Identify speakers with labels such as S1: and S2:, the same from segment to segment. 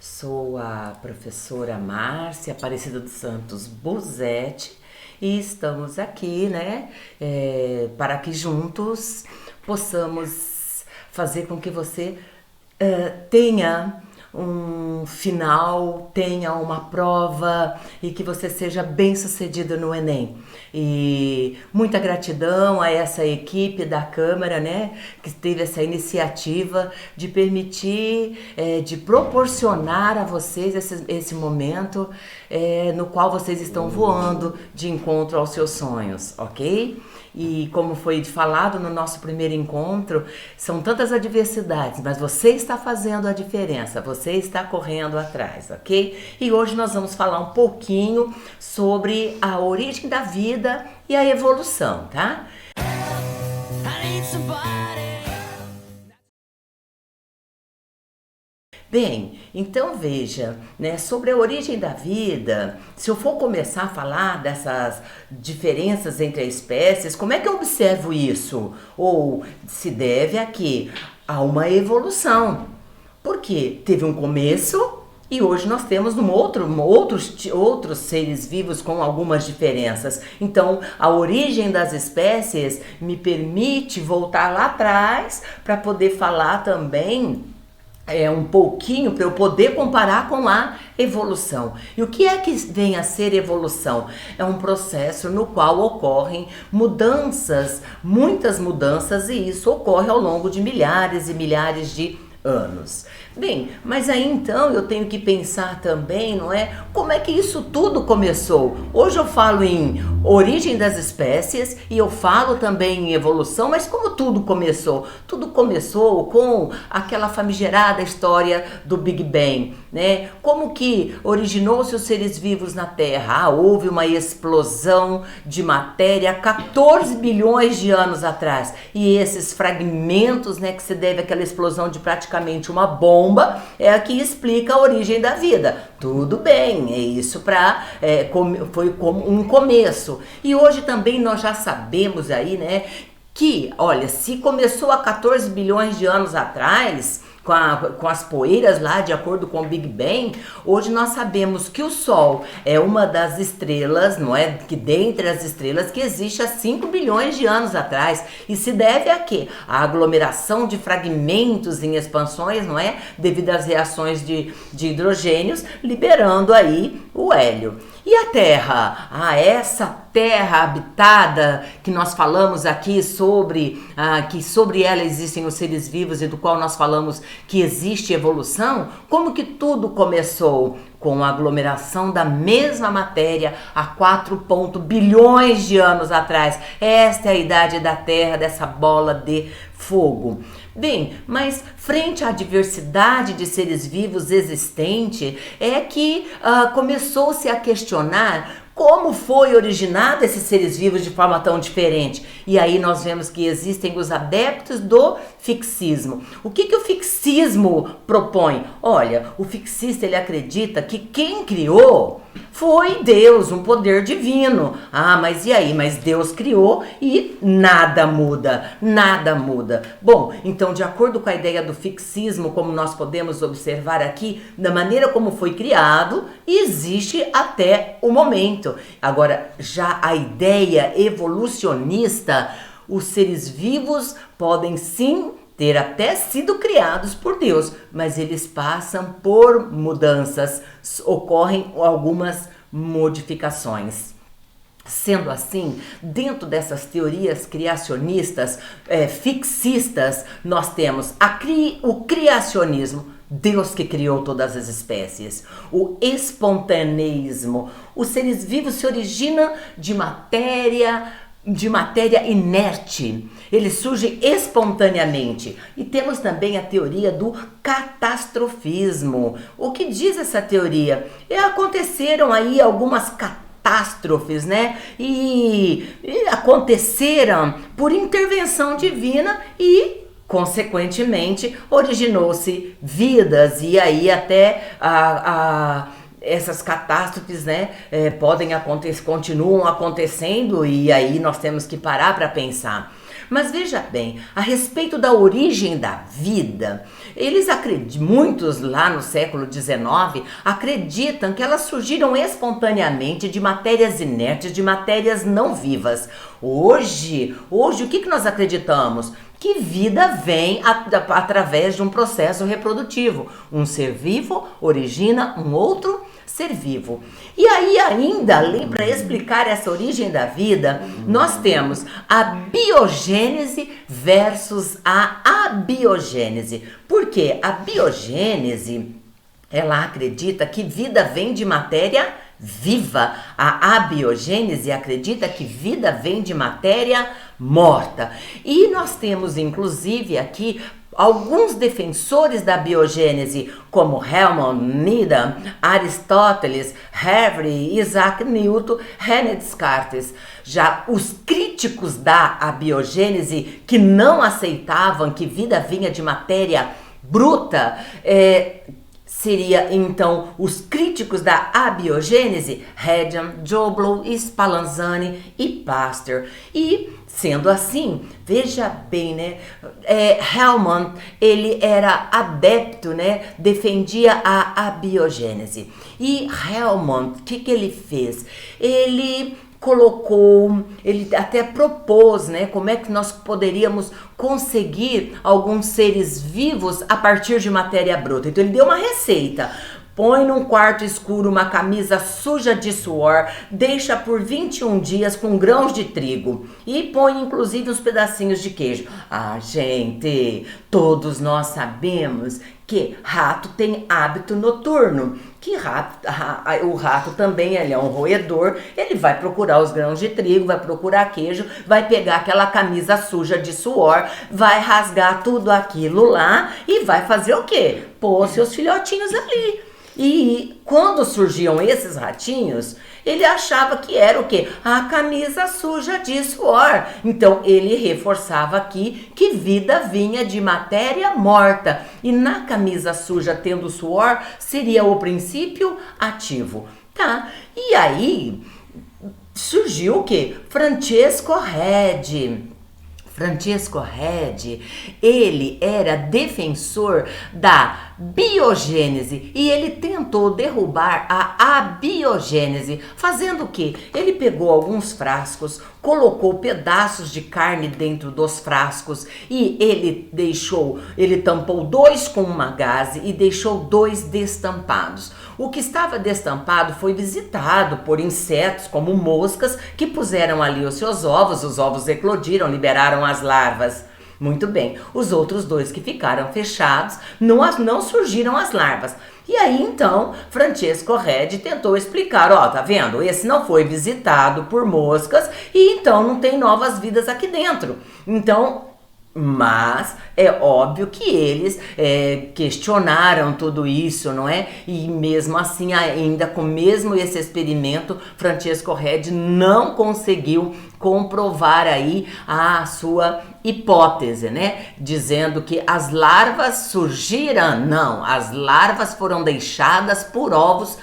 S1: Sou a professora Márcia Aparecida dos Santos Busetti e estamos aqui, né, para que juntos possamos fazer com que você tenha um final, tenha uma prova e que você seja bem-sucedido no Enem. E muita gratidão a essa equipe da Câmara, né, que teve essa iniciativa de permitir, de proporcionar a vocês esse momento no qual vocês estão voando de encontro aos seus sonhos, ok? E como foi falado no nosso primeiro encontro, são tantas adversidades, mas você está fazendo a diferença, você está correndo atrás, ok? E hoje nós vamos falar um pouquinho sobre a origem da vida e a evolução, tá? Bem, então veja, né, sobre a origem da vida, se eu for começar a falar dessas diferenças entre as espécies, como é que eu observo isso? Ou se deve a quê? A uma evolução. Porque teve um começo e hoje nós temos outros seres vivos com algumas diferenças. Então, a origem das espécies me permite voltar lá atrás para poder falar também um pouquinho para eu poder comparar com a evolução. E o que é que vem a ser evolução? É um processo no qual ocorrem mudanças, muitas mudanças, e isso ocorre ao longo de milhares e milhares de anos. Bem, mas aí então eu tenho que pensar também, não é? Como é que isso tudo começou? Hoje eu falo em origem das espécies e eu falo também em evolução, mas como tudo começou? Tudo começou com aquela famigerada história do Big Bang, né? Como que originou-se os seres vivos na Terra? Houve uma explosão de matéria 14 bilhões de anos atrás. E esses fragmentos, né, que se deve àquela explosão de praticamente uma bomba, é a que explica a origem da vida. Tudo bem, é isso foi como um começo. E hoje também nós já sabemos aí, né, que, olha, se começou há 14 bilhões de anos atrás, com as poeiras lá, de acordo com o Big Bang, hoje nós sabemos que o Sol é uma das estrelas, não é? Que dentre as estrelas que existe há 5 bilhões de anos atrás. E se deve a quê? A aglomeração de fragmentos em expansões, não é? Devido às reações de hidrogênios, liberando aí o hélio. E a Terra? Essa Terra habitada que nós falamos aqui que sobre ela existem os seres vivos e do qual nós falamos que existe evolução, como que tudo começou? Com a aglomeração da mesma matéria há 4 bilhões de anos atrás. Esta é a idade da Terra, dessa bola de fogo. Bem, mas frente à diversidade de seres vivos existente, é que começou-se a questionar como foi originado esses seres vivos de forma tão diferente. E aí nós vemos que existem os adeptos do fixismo. O que o fixismo propõe? Olha, o fixista, ele acredita que quem criou foi Deus, um poder divino. Mas e aí? Mas Deus criou e nada muda, nada muda. Bom, então, de acordo com a ideia do fixismo, como nós podemos observar aqui, da maneira como foi criado, existe até o momento. Agora, já a ideia evolucionista, os seres vivos podem sim ter até sido criados por Deus, mas eles passam por mudanças, ocorrem algumas modificações. Sendo assim, dentro dessas teorias criacionistas, fixistas, nós temos o criacionismo, Deus que criou todas as espécies. O espontaneismo, os seres vivos se originam de matéria inerte, ele surge espontaneamente. E temos também a teoria do catastrofismo. O que diz essa teoria? Aconteceram aí algumas catástrofes, né? E aconteceram por intervenção divina e, consequentemente, originou-se vidas. E aí até essas catástrofes, né, continuam acontecendo, e aí nós temos que parar para pensar. Mas veja bem, a respeito da origem da vida, Eles acreditam, muitos lá no século XIX acreditam que elas surgiram espontaneamente de matérias inertes, de matérias não vivas. Hoje, o que nós acreditamos? Que vida vem através de um processo reprodutivo. Um ser vivo origina um outro ser vivo. E aí ainda, para explicar essa origem da vida, nós temos a biogênese versus a abiogênese. Por quê? A biogênese, ela acredita que vida vem de matéria viva. A abiogênese acredita que vida vem de matéria morta. E nós temos inclusive aqui alguns defensores da biogênese, como Helmont, Needham, Aristóteles, Harvey, Isaac Newton, René Descartes. Já os críticos da abiogênese, que não aceitavam que vida vinha de matéria bruta, seria então os críticos da abiogênese, Hedham, Joublow, Spallanzani e Pasteur. E sendo assim, veja bem, né? Helmont, ele era adepto, né? Defendia a abiogênese. E Helmont, o que ele fez? Ele até propôs, né, como é que nós poderíamos conseguir alguns seres vivos a partir de matéria bruta. Então ele deu uma receita. Põe num quarto escuro uma camisa suja de suor, deixa por 21 dias com grãos de trigo e põe inclusive uns pedacinhos de queijo. Ah, gente, todos nós sabemos que rato tem hábito noturno, que o rato também ele é um roedor, ele vai procurar os grãos de trigo, vai procurar queijo, vai pegar aquela camisa suja de suor, vai rasgar tudo aquilo lá e vai fazer o quê? Pôr seus filhotinhos ali. E quando surgiam esses ratinhos, ele achava que era o quê? A camisa suja de suor. Então ele reforçava aqui que vida vinha de matéria morta. E na camisa suja tendo suor, seria o princípio ativo. Tá, e aí surgiu o quê? Francesco Redi. Francesco Redi, ele era defensor da biogênese e ele tentou derrubar a abiogênese, fazendo o quê? Ele pegou alguns frascos, colocou pedaços de carne dentro dos frascos e ele tampou 2 com uma gaze e deixou 2 destampados. O que estava destampado foi visitado por insetos como moscas que puseram ali os seus os ovos eclodiram, liberaram as larvas. Muito bem, os outros 2 que ficaram fechados, não surgiram as larvas. E aí então, Francesco Redi tentou explicar, tá vendo? Esse não foi visitado por moscas e então não tem novas vidas aqui dentro. Então, mas é óbvio que eles questionaram tudo isso, não é? E mesmo assim, ainda com mesmo esse experimento, Francesco Redi não conseguiu comprovar aí a sua hipótese, né? Dizendo que as larvas surgiram. Não, as larvas foram deixadas por ovos,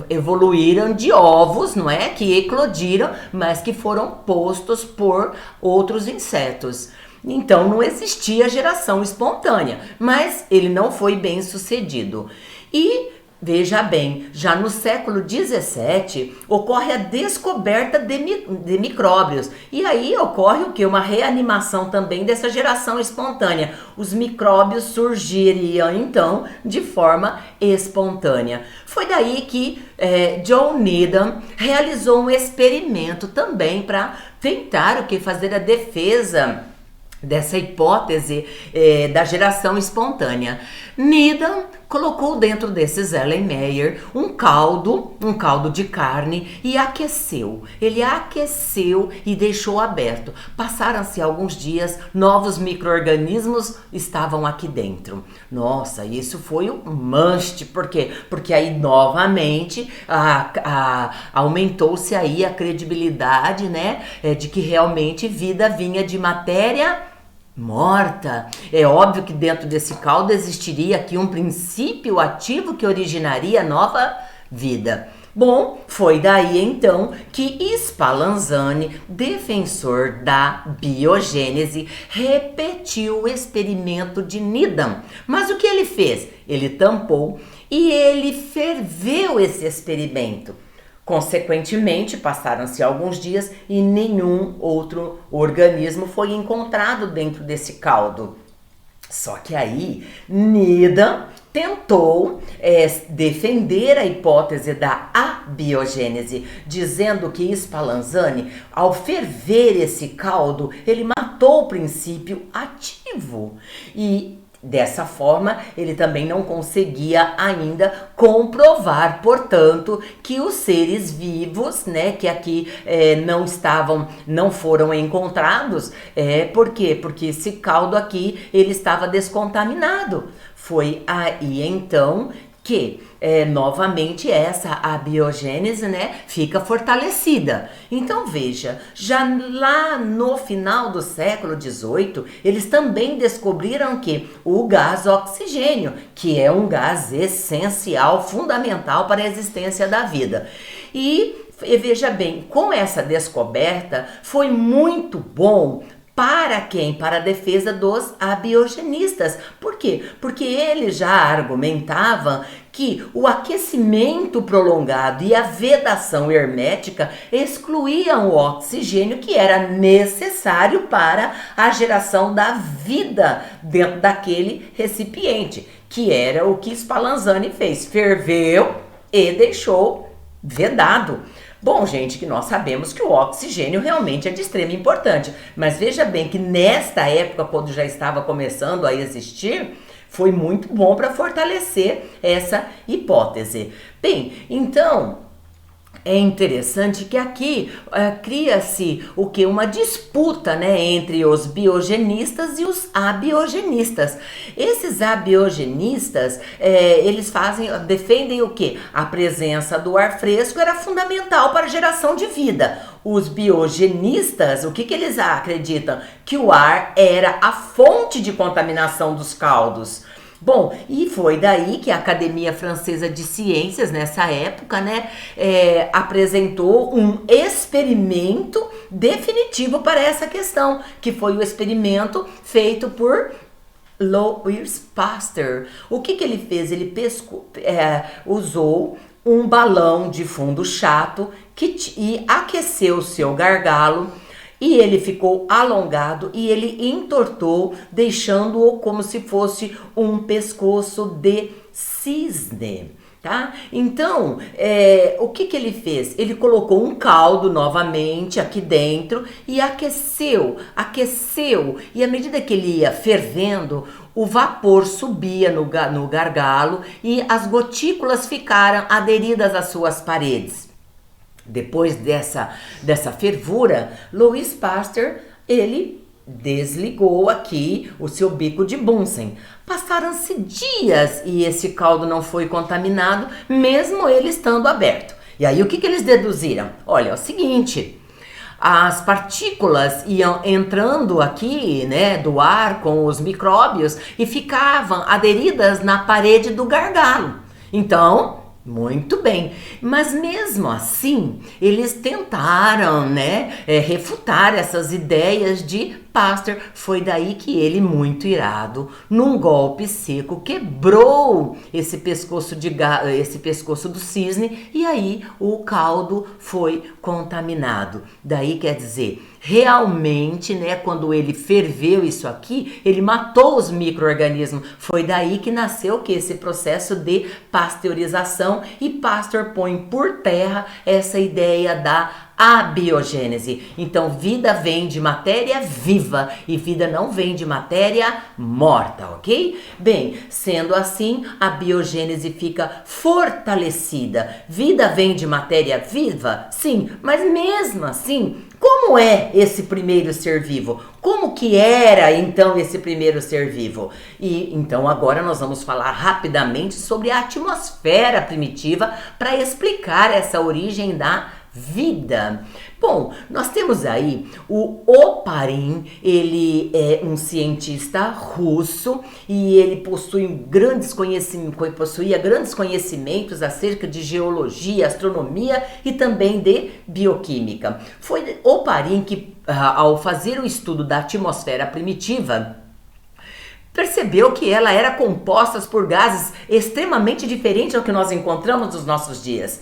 S1: evoluíram de ovos, não é? Que eclodiram, mas que foram postos por outros insetos. Então não existia geração espontânea, mas ele não foi bem sucedido. E veja bem, já no século XVII ocorre a descoberta de micróbios. E aí ocorre o quê? Uma reanimação também dessa geração espontânea. Os micróbios surgiriam então de forma espontânea. Foi daí que John Needham realizou um experimento também para tentar fazer a defesa dessa hipótese da geração espontânea. Needham colocou dentro desses Erlenmeyer um caldo de carne e aqueceu. Ele aqueceu e deixou aberto. Passaram-se alguns dias, novos micro-organismos estavam aqui dentro. Nossa, isso foi um must, por quê? Porque aí novamente aumentou-se aí a credibilidade, né, de que realmente vida vinha de matéria morta. É óbvio que dentro desse caldo existiria aqui um princípio ativo que originaria nova vida. Bom, foi daí então que Spallanzani, defensor da biogênese, repetiu o experimento de Needham. Mas o que ele fez? Ele tampou e ele ferveu esse experimento. Consequentemente, passaram-se alguns dias e nenhum outro organismo foi encontrado dentro desse caldo. Só que aí, Needham tentou defender a hipótese da abiogênese, dizendo que Spallanzani, ao ferver esse caldo, ele matou o princípio ativo. E dessa forma, ele também não conseguia ainda comprovar, portanto, que os seres vivos, né, que aqui não foram encontrados, por quê? Porque esse caldo aqui, ele estava descontaminado. Foi aí então que novamente essa abiogênese, né, fica fortalecida. Então veja, já lá no final do século XVIII, eles também descobriram que o gás oxigênio, que é um gás essencial, fundamental para a existência da vida. E veja bem, com essa descoberta foi muito bom. Para quem? Para a defesa dos abiogenistas. Por quê? Porque eles já argumentavam que o aquecimento prolongado e a vedação hermética excluíam o oxigênio que era necessário para a geração da vida dentro daquele recipiente, que era o que Spallanzani fez, ferveu e deixou vedado. Bom, gente, que nós sabemos que o oxigênio realmente é de extrema importância, mas veja bem que nesta época, quando já estava começando a existir, foi muito bom para fortalecer essa hipótese. Bem, então é interessante que aqui cria-se o que? Uma disputa, né, entre os biogenistas e os abiogenistas. Esses abiogenistas, eles defendem o que? A presença do ar fresco era fundamental para a geração de vida. Os biogenistas, o que eles acreditam? Que o ar era a fonte de contaminação dos caldos. Bom, e foi daí que a Academia Francesa de Ciências, nessa época, né, apresentou um experimento definitivo para essa questão, que foi o experimento feito por Louis Pasteur. O que ele fez? Ele usou um balão de fundo chato e aqueceu o seu gargalo. E ele ficou alongado e ele entortou, deixando-o como se fosse um pescoço de cisne, tá? Então, o que ele fez? Ele colocou um caldo novamente aqui dentro e aqueceu. E à medida que ele ia fervendo, o vapor subia no gargalo e as gotículas ficaram aderidas às suas paredes. Depois dessa fervura, Louis Pasteur, ele desligou aqui o seu bico de Bunsen. Passaram-se dias e esse caldo não foi contaminado, mesmo ele estando aberto. E aí o que eles deduziram? Olha, é o seguinte: as partículas iam entrando aqui, né, do ar com os micróbios e ficavam aderidas na parede do gargalo. Então, muito bem, mas mesmo assim, eles tentaram, né, refutar essas ideias de Pasteur. Foi daí que ele, muito irado, num golpe seco, quebrou esse pescoço do cisne e aí o caldo foi contaminado. Daí quer dizer, realmente, né, quando ele ferveu isso aqui, ele matou os micro-organismos. Foi daí que nasceu que esse processo de pasteurização, e Pasteur põe por terra essa ideia da abiogênese. Então, vida vem de matéria viva e vida não vem de matéria morta, ok? Bem, sendo assim, a biogênese fica fortalecida. Vida vem de matéria viva? Sim, mas mesmo assim, como é esse primeiro ser vivo? Como que era então esse primeiro ser vivo? E então agora nós vamos falar rapidamente sobre a atmosfera primitiva para explicar essa origem da vida? Bom, nós temos aí o Oparin, ele é um cientista russo e ele possuía grandes conhecimentos acerca de geologia, astronomia e também de bioquímica. Foi Oparin que, ao fazer o estudo da atmosfera primitiva, percebeu que ela era composta por gases extremamente diferentes ao que nós encontramos nos nossos dias.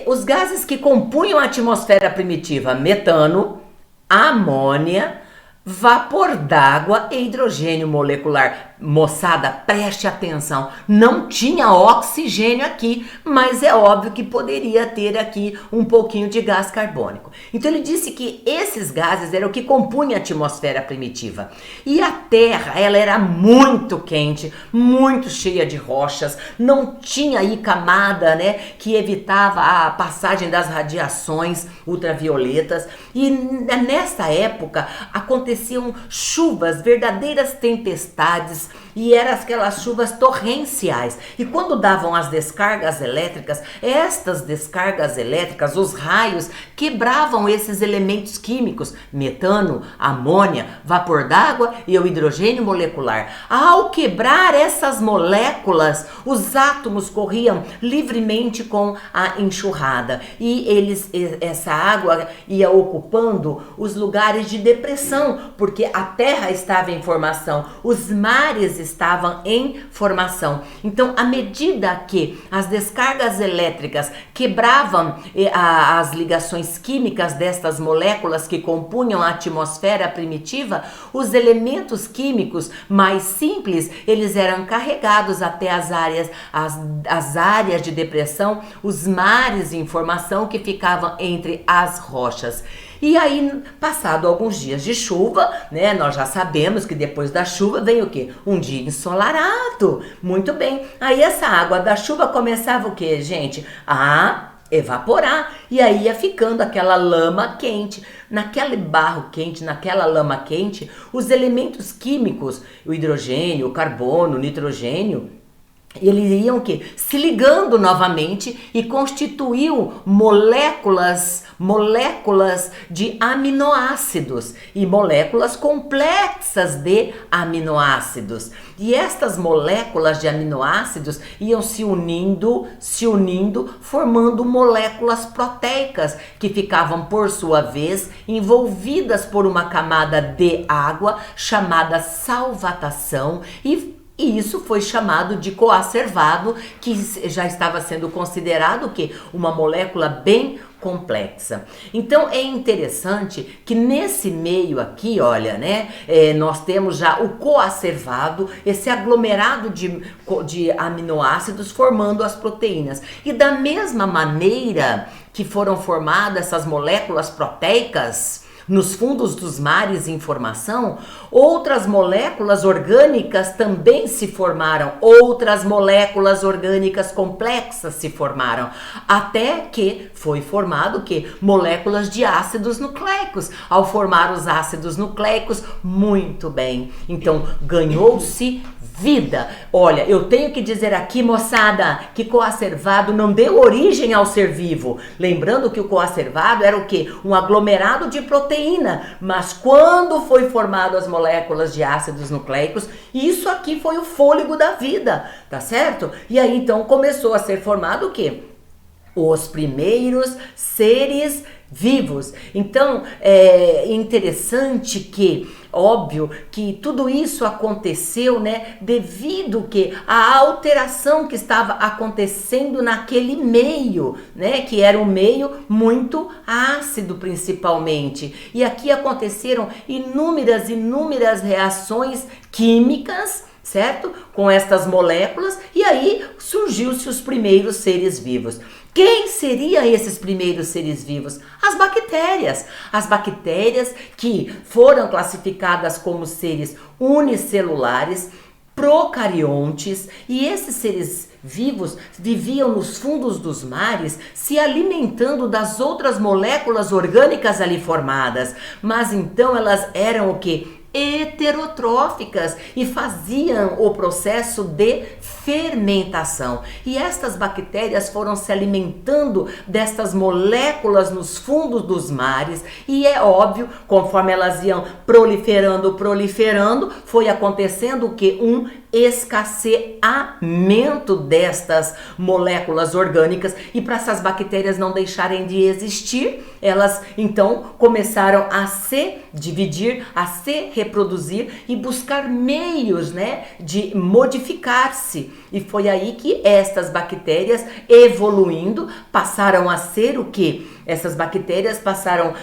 S1: Os gases que compunham a atmosfera primitiva: metano, amônia, vapor d'água e hidrogênio molecular. Moçada, preste atenção, não tinha oxigênio aqui, mas é óbvio que poderia ter aqui um pouquinho de gás carbônico. Então ele disse que esses gases eram o que compunha a atmosfera primitiva. E a Terra, ela era muito quente, muito cheia de rochas, não tinha aí camada, né, que evitava a passagem das radiações ultravioletas. E nessa época aconteciam chuvas, verdadeiras tempestades, e eram aquelas chuvas torrenciais. E quando davam as descargas elétricas, estas descargas elétricas, os raios, quebravam esses elementos químicos: metano, amônia, vapor d'água e o hidrogênio molecular. Ao quebrar essas moléculas, os átomos corriam livremente com a enxurrada e essa água ia ocupando os lugares de depressão, porque a Terra estava em formação, os mares estavam em formação. Então, à medida que as descargas elétricas quebravam as ligações químicas destas moléculas que compunham a atmosfera primitiva, os elementos químicos mais simples, eles eram carregados até as áreas de depressão, os mares em formação que ficavam entre as rochas. E aí, passado alguns dias de chuva, né, nós já sabemos que depois da chuva vem o quê? Um dia ensolarado. Muito bem. Aí essa água da chuva começava o quê, gente? A evaporar. E aí ia ficando aquela lama quente. Naquele barro quente, naquela lama quente, os elementos químicos, o hidrogênio, o carbono, o nitrogênio, eles iam o quê? Se ligando novamente e constituiu moléculas de aminoácidos e moléculas complexas de aminoácidos. E estas moléculas de aminoácidos iam se unindo, formando moléculas proteicas que ficavam, por sua vez, envolvidas por uma camada de água chamada salvatação e isso foi chamado de coacervado, que já estava sendo considerado que uma molécula bem complexa. Então é interessante que nesse meio aqui, olha, né, nós temos já o coacervado, esse aglomerado de aminoácidos formando as proteínas. E da mesma maneira que foram formadas essas moléculas proteicas nos fundos dos mares em formação, outras moléculas orgânicas também se formaram, outras moléculas orgânicas complexas se formaram, até que foi formado moléculas de ácidos nucleicos. Ao formar os ácidos nucleicos, muito bem, então ganhou-se vida. Olha, eu tenho que dizer aqui, moçada, que coacervado não deu origem ao ser vivo. Lembrando que o coacervado era o quê? Um aglomerado de proteína. Mas quando foi formado as moléculas de ácidos nucleicos, isso aqui foi o fôlego da vida, tá certo? E aí então começou a ser formado o quê? Os primeiros seres vivos. Então é interessante que, óbvio, que tudo isso aconteceu, né, devido que a alteração que estava acontecendo naquele meio, né, que era um meio muito ácido principalmente. E aqui aconteceram inúmeras reações químicas, certo? Com estas moléculas, e aí surgiu-se os primeiros seres vivos. Quem seriam esses primeiros seres vivos? As bactérias. As bactérias que foram classificadas como seres unicelulares, procariontes, e esses seres vivos viviam nos fundos dos mares, se alimentando das outras moléculas orgânicas ali formadas. Mas então elas eram o quê? heterotróficas e faziam o processo de fermentação. E estas bactérias foram se alimentando destas moléculas nos fundos dos mares e é óbvio, conforme elas iam proliferando, foi acontecendo o que? Um escasseamento destas moléculas orgânicas e para essas bactérias não deixarem de existir, elas então começaram a se dividir, a se reproduzir e buscar meios, né, de modificar-se. E foi aí que estas bactérias evoluindo passaram a ser o que? Essas bactérias passaram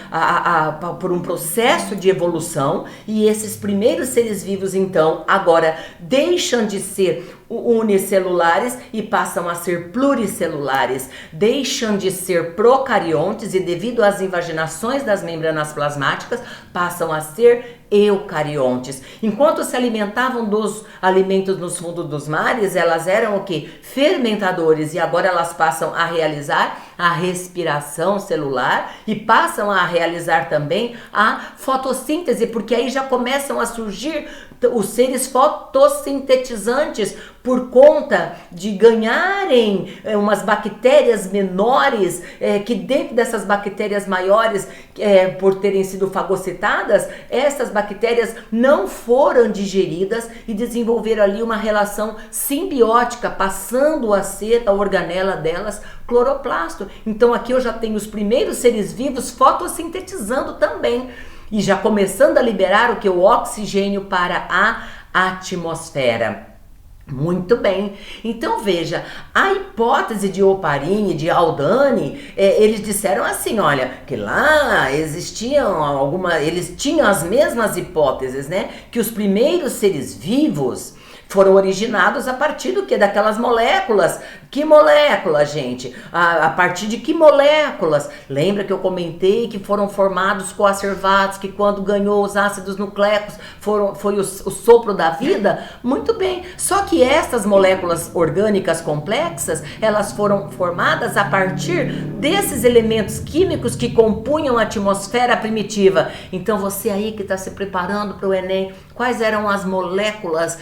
S1: por um processo de evolução e esses primeiros seres vivos então agora deixam de ser unicelulares e passam a ser pluricelulares, deixam de ser procariontes e devido às invaginações das membranas plasmáticas passam a ser eucariontes. Enquanto se alimentavam dos alimentos nos fundos dos mares, elas eram o que? Fermentadores e agora elas passam a realizar a respiração celular e passam a realizar também a fotossíntese, porque aí já começam a surgir os seres fotossintetizantes por conta de ganharem umas bactérias menores, que dentro dessas bactérias maiores, por terem sido fagocitadas, essas bactérias não foram digeridas e desenvolveram ali uma relação simbiótica, passando a ser a organela delas cloroplasto. Então aqui eu já tenho os primeiros seres vivos fotossintetizando também e já começando a liberar o que? O oxigênio para a atmosfera. Muito bem, então veja, a hipótese de Oparin e de Haldane, eles disseram assim, olha, que lá existiam eles tinham as mesmas hipóteses, né, que os primeiros seres vivos foram originados a partir do que? Daquelas moléculas. Que moléculas, gente? A partir de que moléculas? Lembra que eu comentei que foram formados coacervados, que quando ganhou os ácidos nucleicos foi o sopro da vida? Muito bem, só que essas moléculas orgânicas complexas, elas foram formadas a partir desses elementos químicos que compunham a atmosfera primitiva. Então você aí que está se preparando para o Enem, quais eram as moléculas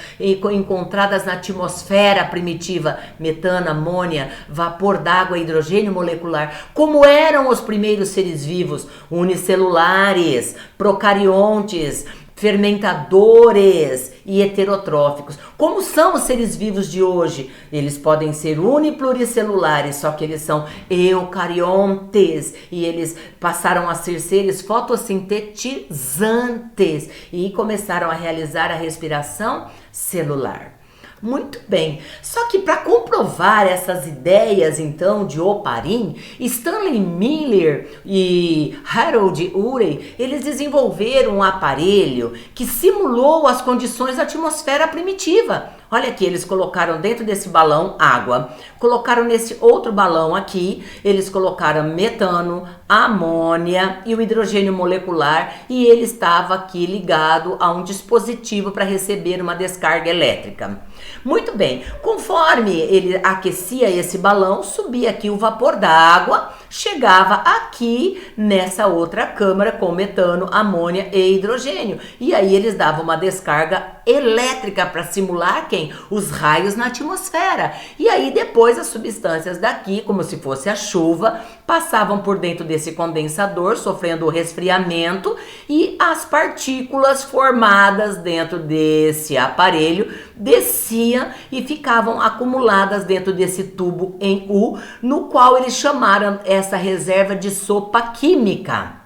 S1: encontradas na atmosfera primitiva? Metano, amônia, vapor d'água, hidrogênio molecular. Como eram os primeiros seres vivos? Unicelulares, procariontes, fermentadores e heterotróficos. Como são os seres vivos de hoje? Eles podem ser unipluricelulares, só que eles são eucariontes e eles passaram a ser seres fotossintetizantes e começaram a realizar a respiração celular. Muito bem, só que para comprovar essas ideias então de Oparin, Stanley Miller e Harold Urey, eles desenvolveram um aparelho que simulou as condições da atmosfera primitiva. Olha aqui, eles colocaram dentro desse balão água, colocaram nesse outro balão aqui, eles colocaram metano, amônia e o hidrogênio molecular e ele estava aqui ligado a um dispositivo para receber uma descarga elétrica. Muito bem, conforme ele aquecia esse balão, subia aqui o vapor d'água, chegava aqui nessa outra câmara com metano, amônia e hidrogênio. E aí eles davam uma descarga elétrica para simular quem? Os raios na atmosfera. E aí depois as substâncias daqui, como se fosse a chuva, passavam por dentro desse condensador, sofrendo o resfriamento e as partículas formadas dentro desse aparelho desciam e ficavam acumuladas dentro desse tubo em U, no qual eles chamaram essa reserva de sopa química.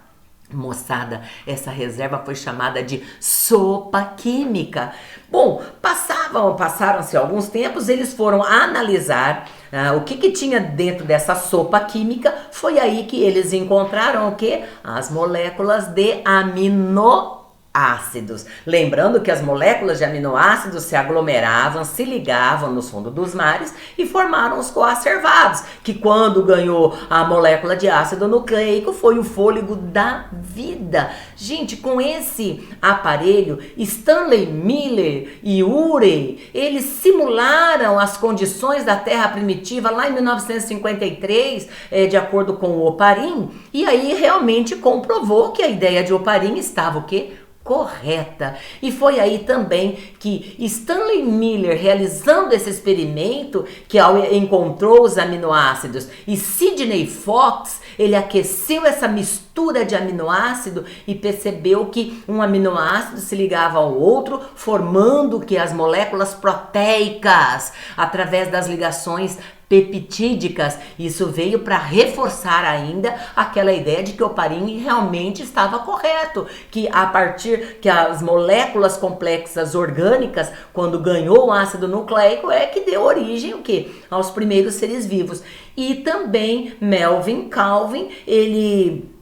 S1: Moçada, essa reserva foi chamada de sopa química. Bom, passaram-se alguns tempos, eles foram analisar o que tinha dentro dessa sopa química. Foi aí que eles encontraram o que? As moléculas de aminoácidos. Lembrando que as moléculas de aminoácidos se aglomeravam, se ligavam no fundo dos mares e formaram os coacervados, que quando ganhou a molécula de ácido nucleico foi o fôlego da vida. Gente, com esse aparelho, Stanley Miller e Urey, eles simularam as condições da Terra primitiva lá em 1953, de acordo com o Oparin, e aí realmente comprovou que a ideia de Oparin estava o quê? correta. E foi aí também que Stanley Miller, realizando esse experimento, que encontrou os aminoácidos, e Sidney Fox, ele aqueceu essa mistura de aminoácido e percebeu que um aminoácido se ligava ao outro, formando que as moléculas proteicas, através das ligações peptídicas. Isso veio para reforçar ainda aquela ideia de que o Oparin realmente estava correto, que a partir que as moléculas complexas orgânicas, quando ganhou o ácido nucleico, é que deu origem o quê? Aos primeiros seres vivos. E também Melvin Calvin, ele,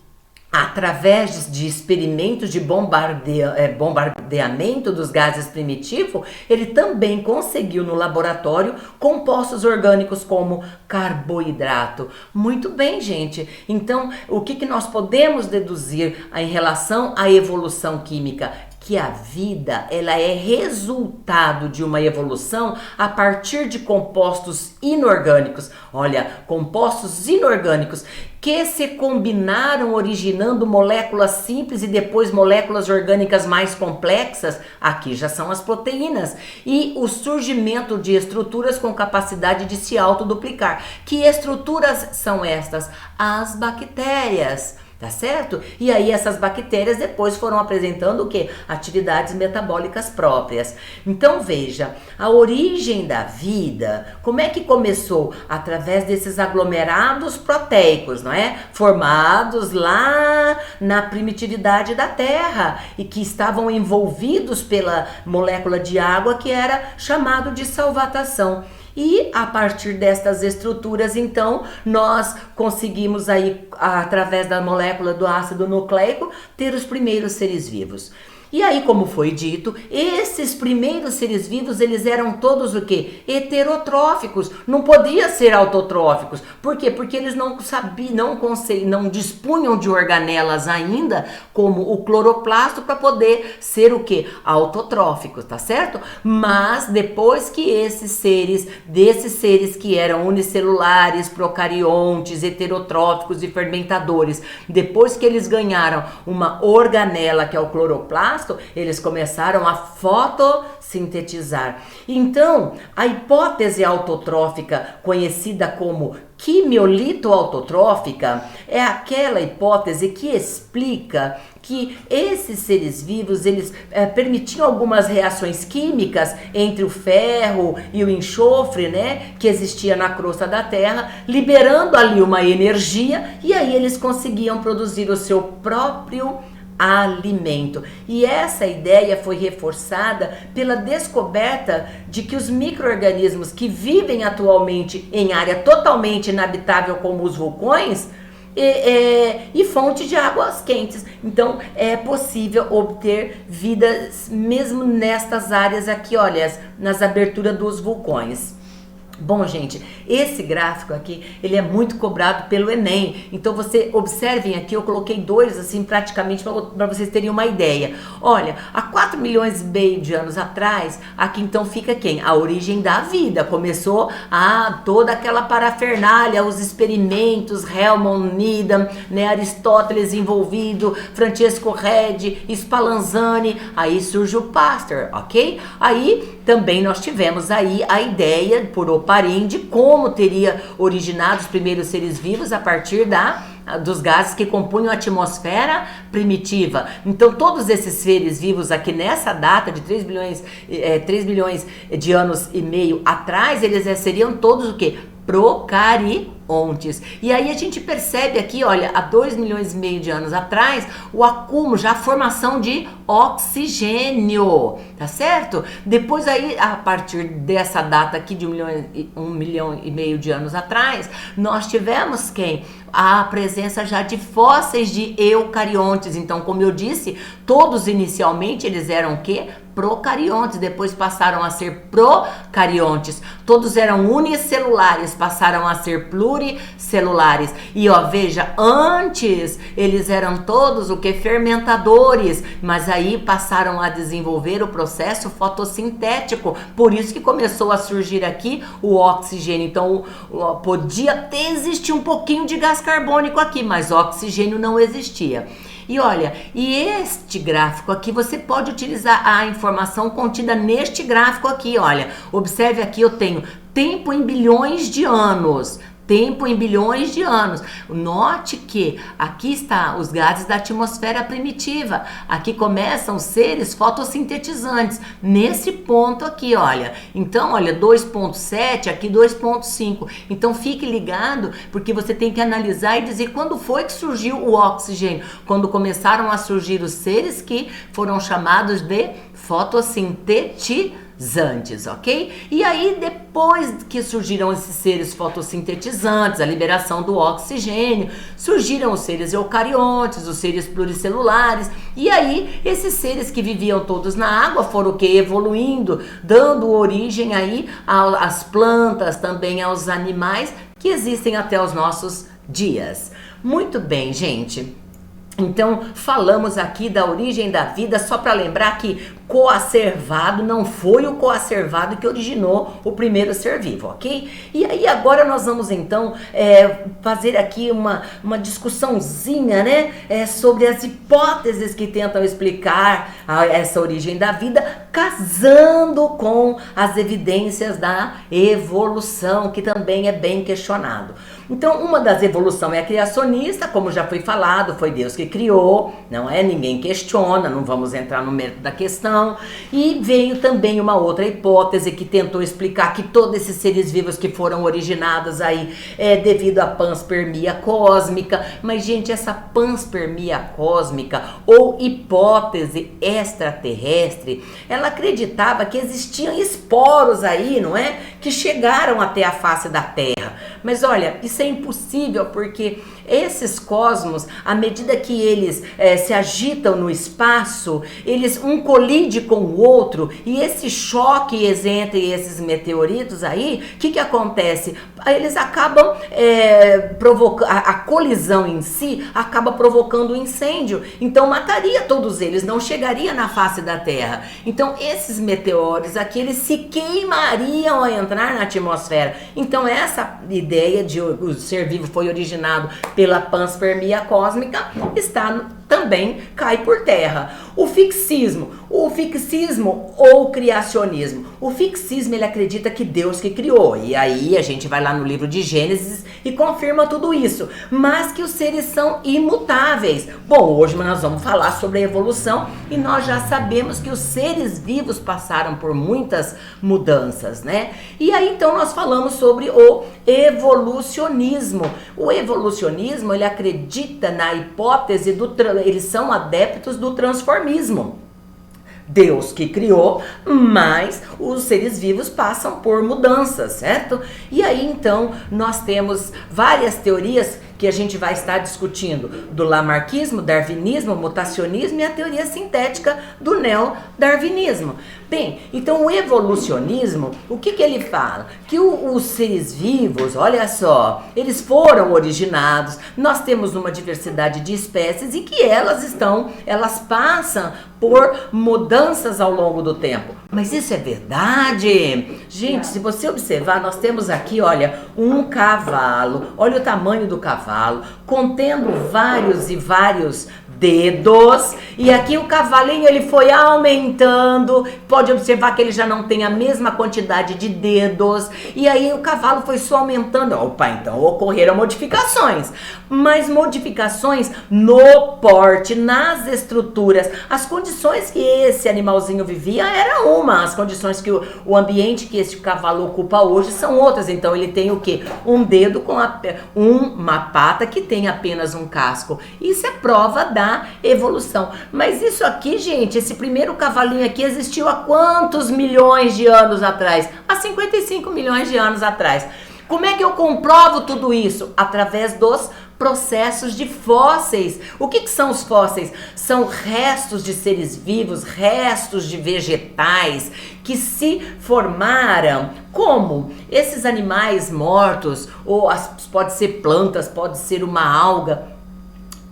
S1: através de experimentos de bombardeamento dos gases primitivos, ele também conseguiu no laboratório compostos orgânicos como carboidrato. Muito bem, gente. Então, o que nós podemos deduzir em relação à evolução química? Que a vida, ela é resultado de uma evolução a partir de compostos inorgânicos. Olha, compostos inorgânicos que se combinaram originando moléculas simples e depois moléculas orgânicas mais complexas. Aqui já são as proteínas. E o surgimento de estruturas com capacidade de se autoduplicar. Que estruturas são estas? As bactérias. Tá certo? E aí essas bactérias depois foram apresentando o quê? Atividades metabólicas próprias. Então veja, a origem da vida, como é que começou? Através desses aglomerados proteicos, não é? Formados lá na primitividade da Terra e que estavam envolvidos pela molécula de água que era chamado de solvatação. E a partir destas estruturas, então, nós conseguimos aí, através da molécula do ácido nucleico, ter os primeiros seres vivos. E aí, como foi dito, esses primeiros seres vivos, eles eram todos o quê? Heterotróficos, não podia ser autotróficos. Por quê? Porque eles não sabiam, não dispunham de organelas ainda, como o cloroplasto, para poder ser o quê? Autotróficos, tá certo? Mas depois que desses seres que eram unicelulares, procariontes, heterotróficos e fermentadores, depois que eles ganharam uma organela, que é o cloroplasto, eles começaram a fotossintetizar. Então, a hipótese autotrófica, conhecida como quimiolito-autotrófica, é aquela hipótese que explica que esses seres vivos, eles permitiam algumas reações químicas entre o ferro e o enxofre, né, que existia na crosta da Terra, liberando ali uma energia, e aí eles conseguiam produzir o seu próprio alimento. E essa ideia foi reforçada pela descoberta de que os micro-organismos que vivem atualmente em área totalmente inabitável como os vulcões e fonte de águas quentes. Então é possível obter vida mesmo nestas áreas aqui, olha, nas aberturas dos vulcões. Bom, gente, esse gráfico aqui, ele é muito cobrado pelo Enem, então você observem aqui, eu coloquei dois assim praticamente para vocês terem uma ideia. Olha, há 4 milhões e meio de anos atrás, aqui então fica quem? A origem da vida. Começou toda aquela parafernália, os experimentos, Helmont, Needham, né, Aristóteles envolvido, Francesco Redi, Spallanzani, aí surge o Pasteur, ok? Aí também nós tivemos aí a ideia por Oparin de como teria originado os primeiros seres vivos a partir dos gases que compunham a atmosfera primitiva. Então todos esses seres vivos aqui nessa data de 3 bilhões de anos e meio atrás, eles seriam todos o quê? Procariontes. E aí a gente percebe aqui, olha, há 2 milhões e meio de anos atrás, o acúmulo, já a formação de oxigênio, tá certo? Depois aí, a partir dessa data aqui de 1 milhão e meio de anos atrás, nós tivemos quem? A presença já de fósseis de eucariontes. Então, como eu disse, todos inicialmente eles eram o quê? Procariontes, depois passaram a ser procariontes. Todos eram unicelulares, passaram a ser pluricelulares. E ó, veja, antes eles eram todos o que? Fermentadores, mas aí passaram a desenvolver o processo fotossintético. Por isso que começou a surgir aqui o oxigênio. Então, podia até existir um pouquinho de gás carbônico aqui, mas oxigênio não existia. E olha, e este gráfico aqui, você pode utilizar a informação contida neste gráfico aqui, olha. Observe aqui, eu tenho tempo em bilhões de anos. Tempo em bilhões de anos. Note que aqui está os gases da atmosfera primitiva. Aqui começam os seres fotossintetizantes. Nesse ponto aqui, olha. Então, olha, 2.7, aqui 2.5. Então, fique ligado, porque você tem que analisar e dizer quando foi que surgiu o oxigênio. Quando começaram a surgir os seres que foram chamados de fotossintetizantes, ok? E aí, depois que surgiram esses seres fotossintetizantes, a liberação do oxigênio, surgiram os seres eucariontes, os seres pluricelulares, e aí esses seres que viviam todos na água foram o que? Evoluindo, dando origem aí às plantas, também aos animais que existem até os nossos dias. Muito bem, gente. Então, falamos aqui da origem da vida, só para lembrar que coacervado não foi o coacervado que originou o primeiro ser vivo, ok? E aí agora nós vamos então fazer aqui uma discussãozinha, né? Sobre as hipóteses que tentam explicar essa origem da vida, casando com as evidências da evolução, que também é bem questionado. Então, uma das evoluções é a criacionista, como já foi falado, foi Deus que criou, não é? Ninguém questiona, não vamos entrar no mérito da questão. E veio também uma outra hipótese que tentou explicar que todos esses seres vivos que foram originados aí devido à panspermia cósmica. Mas, gente, essa panspermia cósmica ou hipótese extraterrestre, ela acreditava que existiam esporos aí, não é? Que chegaram até a face da Terra. Mas olha, isso é impossível porque esses cosmos, à medida que eles se agitam no espaço, eles um colide com o outro e esse choque entre esses meteoritos aí, o que acontece? Eles acabam provocando, a colisão em si acaba provocando um incêndio, então mataria todos eles, não chegaria na face da Terra. Então esses meteoros aqui, eles se queimariam ao entrar na atmosfera. Então essa ideia de o ser vivo foi originado pela panspermia cósmica também cai por terra. O fixismo ou criacionismo. O fixismo, ele acredita que Deus que criou, e aí a gente vai lá no livro de Gênesis e confirma tudo isso, mas que os seres são imutáveis. Bom, hoje nós vamos falar sobre a evolução e nós já sabemos que os seres vivos passaram por muitas mudanças, né? E aí então nós falamos sobre o evolucionismo. O evolucionismo, ele acredita na hipótese eles são adeptos do transformismo. Deus que criou, mas os seres vivos passam por mudanças, certo? E aí então nós temos várias teorias que a gente vai estar discutindo, do lamarckismo, darwinismo, mutacionismo e a teoria sintética do neodarwinismo. Bem, então o evolucionismo, o que ele fala? Que os seres vivos, olha só, eles foram originados, nós temos uma diversidade de espécies e que elas passam por mudanças ao longo do tempo. Mas isso é verdade? Gente, se você observar, nós temos aqui, olha, um cavalo, olha o tamanho do cavalo, contendo vários e vários dedos, e aqui o cavalinho ele foi aumentando, pode observar que ele já não tem a mesma quantidade de dedos, e aí o cavalo foi só aumentando. Opa, então ocorreram modificações, mas modificações no porte, nas estruturas. As condições que esse animalzinho vivia era uma, as condições que o ambiente que esse cavalo ocupa hoje são outras. Então ele tem o quê? Um dedo com uma pata que tem apenas um casco. Isso é prova da evolução. Mas isso aqui, gente, esse primeiro cavalinho aqui existiu há quantos milhões de anos atrás? Há 55 milhões de anos atrás. Como é que eu comprovo tudo isso? Através dos processos de fósseis. O que são os fósseis? São restos de seres vivos, restos de vegetais que se formaram. Como? Esses animais mortos, ou pode ser plantas, pode ser uma alga.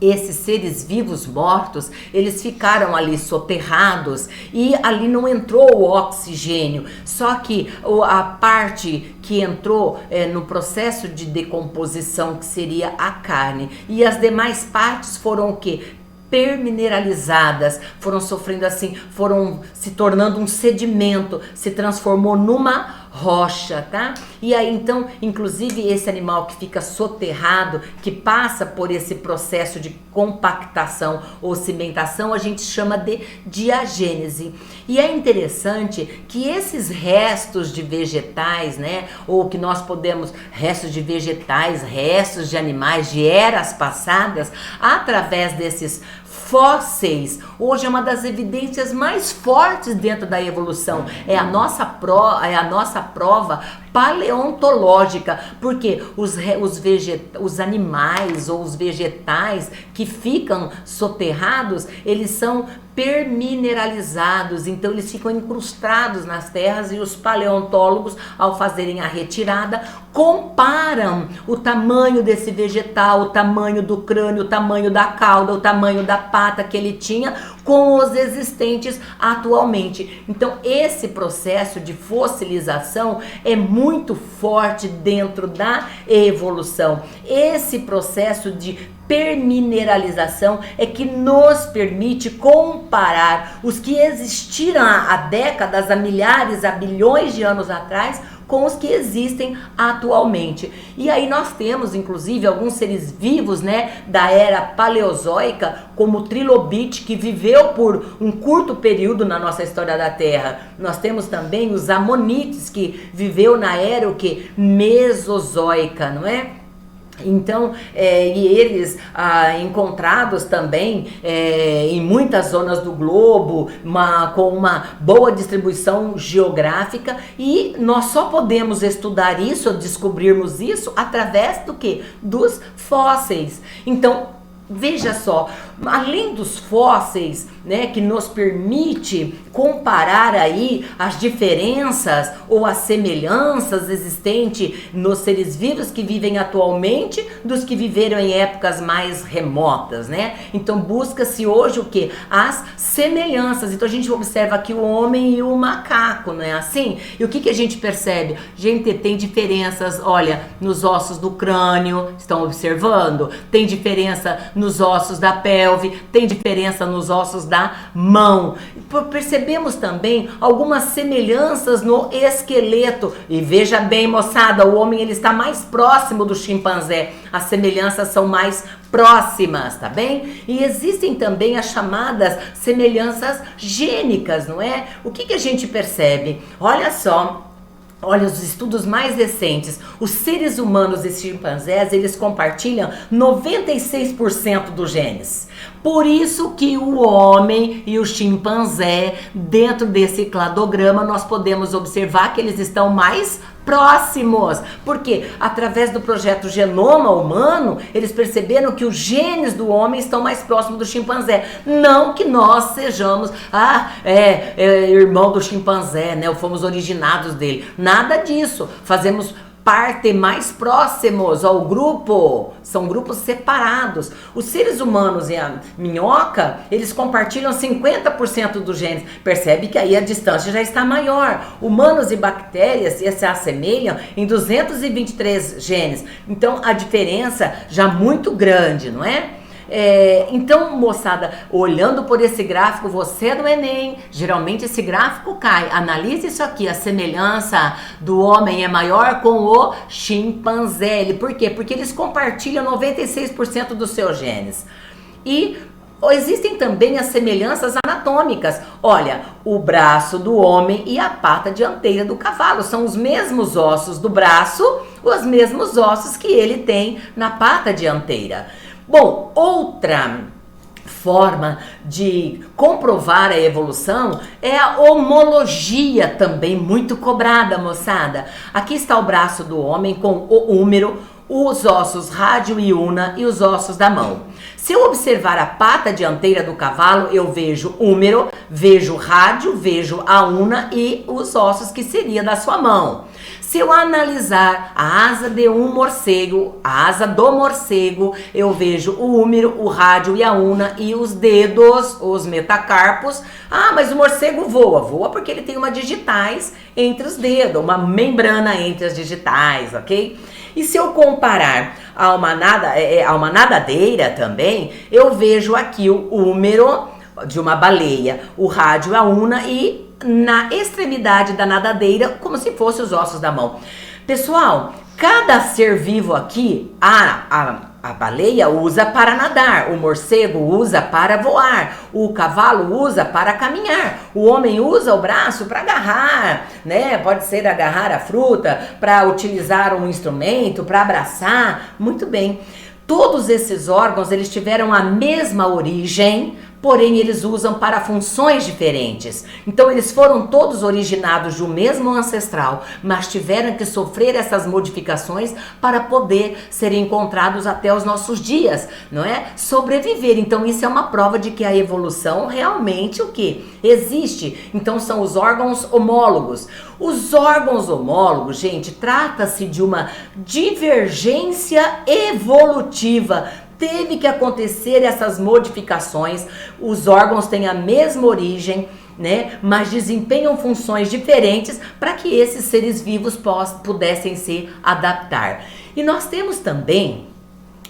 S1: Esses seres vivos mortos, eles ficaram ali soterrados e ali não entrou o oxigênio. Só que a parte que entrou no processo de decomposição, que seria a carne, e as demais partes foram o quê? permineralizadas, foram sofrendo assim, foram se tornando um sedimento, se transformou numa rocha, tá? E aí então, inclusive esse animal que fica soterrado, que passa por esse processo de compactação ou cimentação, a gente chama de diagênese. E é interessante que esses restos de vegetais, né, ou que nós podemos, restos de vegetais, restos de animais de eras passadas, através desses fósseis, hoje é uma das evidências mais fortes dentro da evolução, é a nossa prova paleontológica, porque os animais ou os vegetais que ficam soterrados, eles são permineralizados, então eles ficam incrustados nas terras, e os paleontólogos, ao fazerem a retirada, comparam o tamanho desse vegetal, o tamanho do crânio, o tamanho da cauda, o tamanho da pata que ele tinha com os existentes atualmente. Então esse processo de fossilização é muito forte dentro da evolução. Esse processo de permineralização é que nos permite comparar os que existiram há décadas, há milhares, há bilhões de anos atrás, com os que existem atualmente. E aí nós temos, inclusive, alguns seres vivos, né, da era paleozoica, como o trilobite, que viveu por um curto período na nossa história da Terra. Nós temos também os amonites, que viveu na era o que? Mesozoica, não é? Então, e eles encontrados também em muitas zonas do globo, com uma boa distribuição geográfica, e nós só podemos estudar isso, descobrirmos isso, através do quê? Dos fósseis. Então, veja só, além dos fósseis, né, que nos permite comparar aí as diferenças ou as semelhanças existentes nos seres vivos que vivem atualmente dos que viveram em épocas mais remotas, né? Então busca-se hoje o que? As semelhanças. Então a gente observa aqui o homem e o macaco, não é assim? E o que a gente percebe? Gente, tem diferenças, olha, nos ossos do crânio, estão observando? Tem diferença nos ossos da pelve, tem diferença nos ossos da mão. Percebemos também algumas semelhanças no esqueleto. E veja bem, moçada, o homem ele está mais próximo do chimpanzé. As semelhanças são mais próximas, tá bem? E existem também as chamadas semelhanças gênicas, não é? O que a gente percebe? Olha só. Olha, os estudos mais recentes, os seres humanos e chimpanzés, eles compartilham 96% dos genes. Por isso que o homem e o chimpanzé, dentro desse cladograma, nós podemos observar que eles estão mais próximos, porque através do projeto Genoma Humano, eles perceberam que os genes do homem estão mais próximos do chimpanzé. Não que nós sejamos, irmão do chimpanzé, né? Ou fomos originados dele. Nada disso. Fazemos parte mais próximos ao grupo, são grupos separados. Os seres humanos e a minhoca, eles compartilham 50% dos genes. Percebe que aí a distância já está maior. Humanos e bactérias se assemelham em 223 genes. Então a diferença já muito grande, não é? Então, moçada, olhando por esse gráfico, você é do Enem, geralmente esse gráfico cai. Analise isso aqui, a semelhança do homem é maior com o chimpanzé. Por quê? Porque eles compartilham 96% dos seus genes. E existem também as semelhanças anatômicas. Olha, o braço do homem e a pata dianteira do cavalo são os mesmos ossos do braço, os mesmos ossos que ele tem na pata dianteira. Bom, outra forma de comprovar a evolução é a homologia, também muito cobrada, moçada. Aqui está o braço do homem com o húmero, os ossos rádio e una e os ossos da mão. Se eu observar a pata dianteira do cavalo, eu vejo húmero, vejo rádio, vejo a una e os ossos que seria da sua mão. Se eu analisar a asa de um morcego, a asa do morcego, eu vejo o húmero, o rádio e a una e os dedos, os metacarpos. Ah, mas o morcego voa. Voa porque ele tem uma digitais entre os dedos, uma membrana entre as digitais, ok? E se eu comparar a uma nadadeira também, eu vejo aqui o húmero de uma baleia, o rádio, a una e na extremidade da nadadeira, como se fossem os ossos da mão. Pessoal, cada ser vivo aqui, a baleia usa para nadar, o morcego usa para voar, o cavalo usa para caminhar, o homem usa o braço para agarrar, né? Pode ser agarrar a fruta, para utilizar um instrumento, para abraçar. Muito bem. Todos esses órgãos, eles tiveram a mesma origem, porém eles usam para funções diferentes. Então eles foram todos originados do mesmo ancestral, mas tiveram que sofrer essas modificações para poder serem encontrados até os nossos dias, não é? Sobreviver. Então isso é uma prova de que a evolução realmente o que? Existe. Então são os órgãos homólogos. Os órgãos homólogos, gente, trata-se de uma divergência evolutiva. Teve que acontecer essas modificações, os órgãos têm a mesma origem, né, mas desempenham funções diferentes para que esses seres vivos pudessem se adaptar. E nós temos também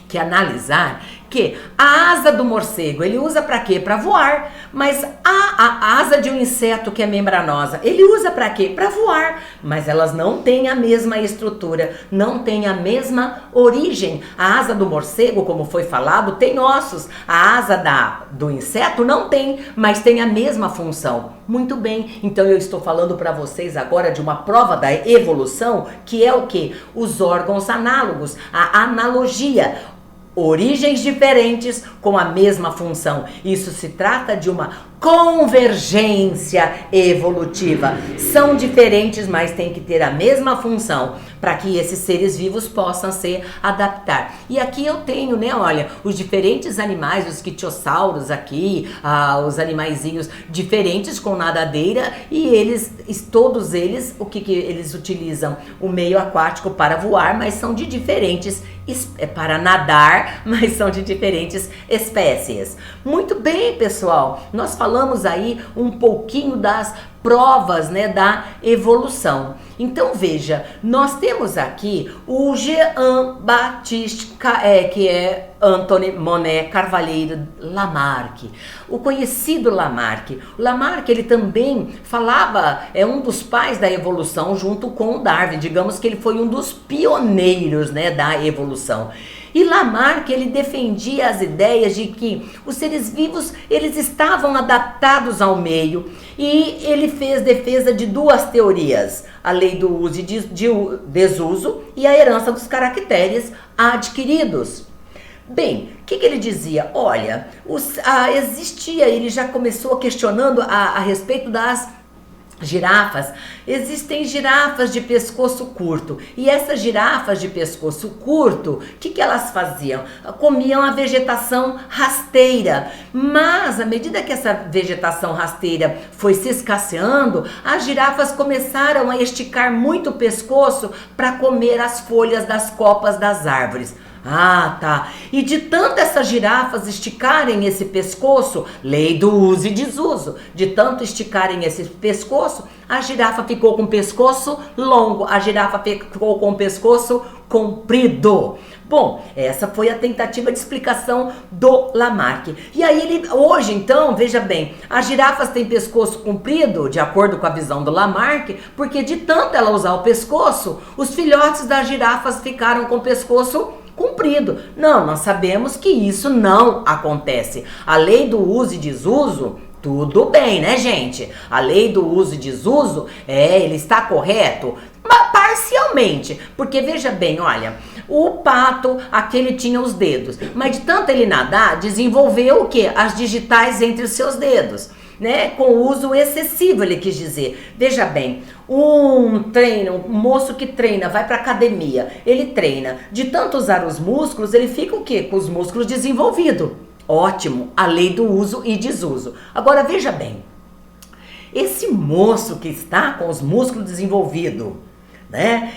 S1: que analisar que a asa do morcego, ele usa para quê? Para voar. Mas a asa de um inseto que é membranosa, ele usa para quê? Para voar. Mas elas não têm a mesma estrutura, não têm a mesma origem. A asa do morcego, como foi falado, tem ossos. A asa do inseto não tem, mas tem a mesma função. Muito bem, então eu estou falando para vocês agora de uma prova da evolução, que é o quê? Os órgãos análogos, a analogia. Origens diferentes com a mesma função. Isso se trata de uma convergência evolutiva. São diferentes, mas tem que ter a mesma função para que esses seres vivos possam se adaptar. E aqui eu tenho, né, olha, os diferentes animais, os quitiossauros aqui, os animaizinhos diferentes com nadadeira, e todos eles, o que eles utilizam? O meio aquático para voar, mas são de diferentes para nadar, mas são de diferentes espécies. Muito bem, pessoal, nós falamos aí um pouquinho das provas, né, da evolução. Então veja, nós temos aqui o Jean-Baptiste, que é Antony Monet Carvalheiro Lamarck, o conhecido Lamarck. O Lamarck, ele também falava, é um dos pais da evolução junto com o Darwin, digamos que ele foi um dos pioneiros, né, da evolução. E Lamarck, ele defendia as ideias de que os seres vivos, eles estavam adaptados ao meio, e ele fez defesa de duas teorias, a lei do uso e desuso e a herança dos caracteres adquiridos. Bem, o que ele dizia? Olha, ele já começou questionando a respeito das girafas. Existem girafas de pescoço curto, e essas girafas de pescoço curto, o que elas faziam? Comiam a vegetação rasteira, mas à medida que essa vegetação rasteira foi se escasseando, as girafas começaram a esticar muito o pescoço para comer as folhas das copas das árvores. Ah, tá. E de tanto essas girafas esticarem esse pescoço, lei do uso e desuso, de tanto esticarem esse pescoço, a girafa ficou com o pescoço longo, a girafa ficou com o pescoço comprido. Bom, essa foi a tentativa de explicação do Lamarck. E aí hoje então, veja bem, as girafas têm pescoço comprido, de acordo com a visão do Lamarck, porque de tanto ela usar o pescoço, os filhotes das girafas ficaram com o pescoço comprido. Não, nós sabemos que isso não acontece. A lei do uso e desuso, tudo bem, né, gente? A lei do uso e desuso, ele está correto? Mas parcialmente, porque veja bem, olha, o pato, aquele tinha os dedos, mas de tanto ele nadar, desenvolveu o quê? As digitais entre os seus dedos, né? Com uso excessivo, ele quis dizer. Veja bem, um moço que treina, vai pra academia, ele treina, de tanto usar os músculos, ele fica o quê? Com os músculos desenvolvidos. Ótimo, a lei do uso e desuso. Agora veja bem, esse moço que está com os músculos desenvolvidos, né?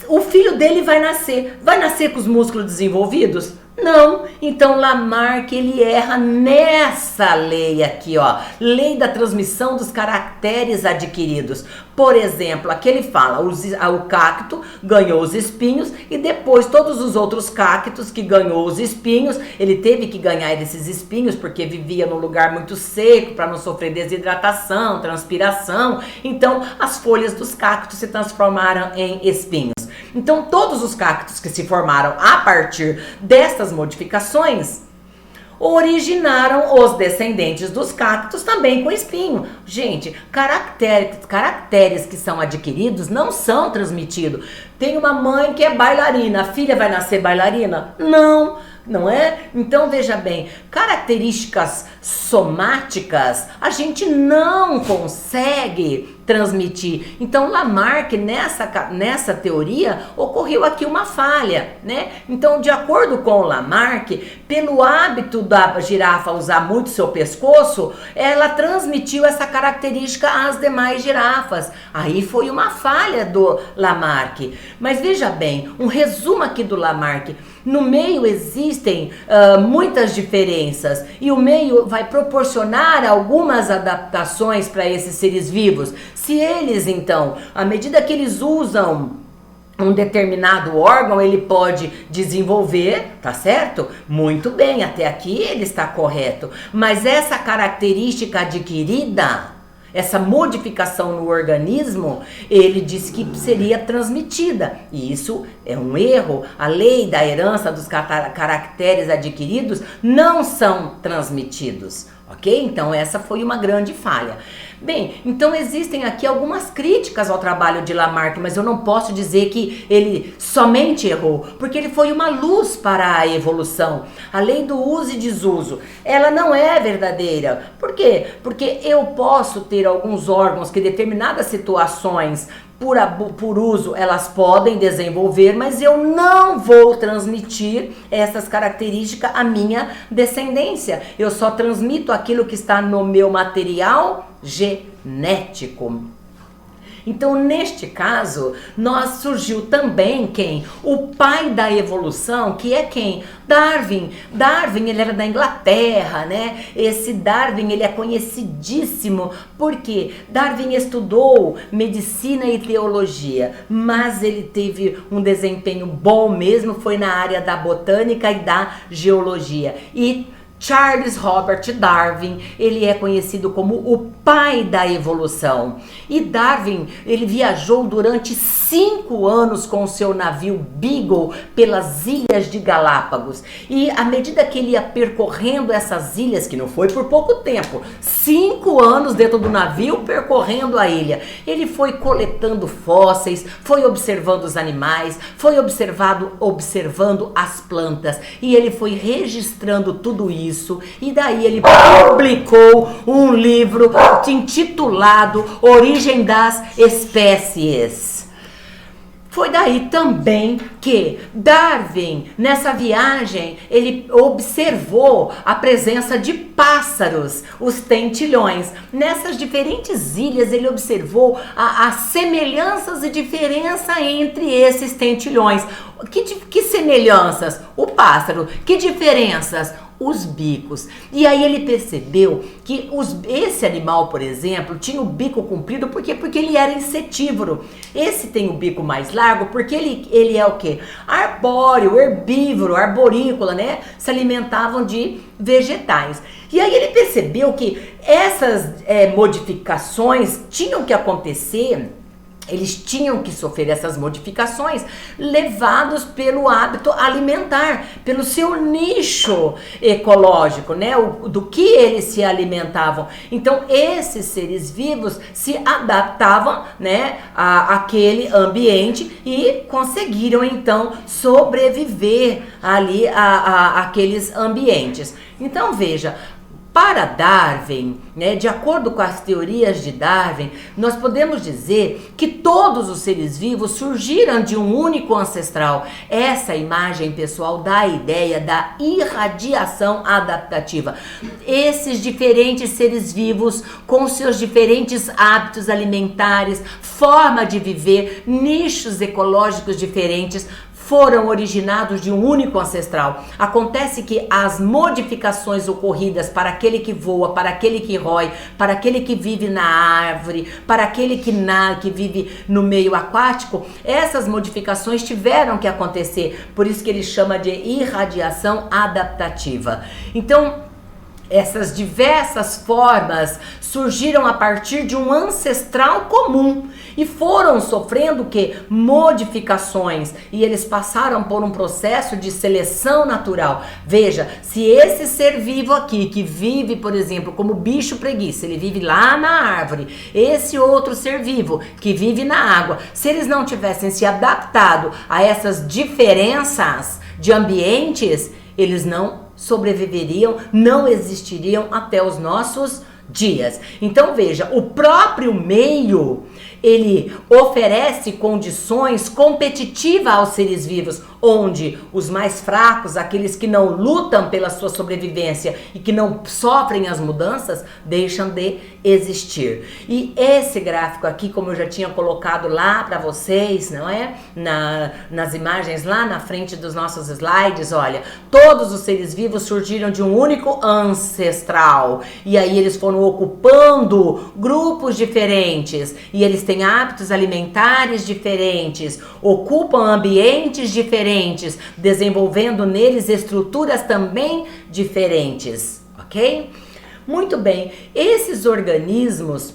S1: O filho dele vai nascer com os músculos desenvolvidos? Não, então Lamarck ele erra nessa lei aqui, ó, lei da transmissão dos caracteres adquiridos. Por exemplo, aqui ele fala, o cacto ganhou os espinhos e depois todos os outros cactos que ganhou os espinhos, ele teve que ganhar esses espinhos porque vivia num lugar muito seco para não sofrer desidratação, transpiração. Então as folhas dos cactos se transformaram em espinhos. Então todos os cactos que se formaram a partir dessas modificações originaram os descendentes dos cactos também com espinho. Gente, caracteres que são adquiridos não são transmitidos. Tem uma mãe que é bailarina, a filha vai nascer bailarina? Não, não é? Então veja bem, características somáticas a gente não consegue transmitir. Então Lamarck nessa teoria ocorreu aqui uma falha, né? Então, de acordo com Lamarck, pelo hábito da girafa usar muito seu pescoço, ela transmitiu essa característica às demais girafas. Aí foi uma falha do Lamarck. Mas veja bem, um resumo aqui do Lamarck. No meio existem muitas diferenças e o meio vai proporcionar algumas adaptações para esses seres vivos. Se eles, então, à medida que eles usam um determinado órgão, ele pode desenvolver, tá certo? Muito bem, até aqui ele está correto. Mas essa característica adquirida, essa modificação no organismo, ele disse que seria transmitida. E isso é um erro. A lei da herança dos caracteres adquiridos não são transmitidos. Ok? Então essa foi uma grande falha. Bem, então existem aqui algumas críticas ao trabalho de Lamarck, mas eu não posso dizer que ele somente errou, porque ele foi uma luz para a evolução. A lei do uso e desuso, ela não é verdadeira. Por quê? Porque eu posso ter alguns órgãos que em determinadas situações por uso elas podem desenvolver, mas eu não vou transmitir essas características à minha descendência. Eu só transmito aquilo que está no meu material genético. Então, neste caso, surgiu também quem? O pai da evolução, que é quem? Darwin. Darwin, ele era da Inglaterra, né? Esse Darwin, ele é conhecidíssimo porque Darwin estudou medicina e teologia, mas ele teve um desempenho bom mesmo, foi na área da botânica e da geologia. E Charles Robert Darwin, ele é conhecido como o pai da evolução. E Darwin, ele viajou durante 5 anos com o seu navio Beagle pelas ilhas de Galápagos. E à medida que ele ia percorrendo essas ilhas, que não foi por pouco tempo, 5 anos dentro do navio percorrendo a ilha, ele foi coletando fósseis, foi observando os animais, foi observando as plantas, e ele foi registrando tudo isso. E daí ele publicou um livro intitulado Origem das Espécies. Foi daí também que Darwin, nessa viagem, ele observou a presença de pássaros, os tentilhões. Nessas diferentes ilhas, ele observou as semelhanças e diferença entre esses tentilhões. Que semelhanças? O pássaro. Que diferenças? Os bicos. E aí ele percebeu que esse animal, por exemplo, tinha o bico comprido porque ele era insetívoro. Esse tem o bico mais largo porque ele é o quê? Arbóreo, herbívoro, arborícola, né? Se alimentavam de vegetais. E aí ele percebeu que essas modificações tinham que acontecer. Eles tinham que sofrer essas modificações levados pelo hábito alimentar, pelo seu nicho ecológico, né? Do que eles se alimentavam. Então, esses seres vivos se adaptavam, né, àquele ambiente e conseguiram, então, sobreviver ali àqueles ambientes. Então, veja, para Darwin, né, de acordo com as teorias de Darwin, nós podemos dizer que todos os seres vivos surgiram de um único ancestral. Essa imagem, pessoal, dá a ideia da irradiação adaptativa. Esses diferentes seres vivos, com seus diferentes hábitos alimentares, forma de viver, nichos ecológicos diferentes, foram originados de um único ancestral. Acontece que as modificações ocorridas para aquele que voa, para aquele que rói, para aquele que vive na árvore, para aquele que vive no meio aquático, essas modificações tiveram que acontecer. Por isso que ele chama de irradiação adaptativa. Então, essas diversas formas surgiram a partir de um ancestral comum e foram sofrendo modificações, e eles passaram por um processo de seleção natural. Veja, se esse ser vivo aqui, que vive, por exemplo, como bicho preguiça, ele vive lá na árvore, esse outro ser vivo que vive na água, se eles não tivessem se adaptado a essas diferenças de ambientes, eles não sobreviveriam, não existiriam até os nossos dias. Então veja, o próprio meio, ele oferece condições competitivas aos seres vivos, onde os mais fracos, aqueles que não lutam pela sua sobrevivência e que não sofrem as mudanças, deixam de existir. E esse gráfico aqui, como eu já tinha colocado lá para vocês, não é? Nas imagens lá na frente dos nossos slides, olha, todos os seres vivos surgiram de um único ancestral, e aí eles foram ocupando grupos diferentes, e eles têm hábitos alimentares diferentes, ocupam ambientes diferentes, desenvolvendo neles estruturas também diferentes, ok? Muito bem, esses organismos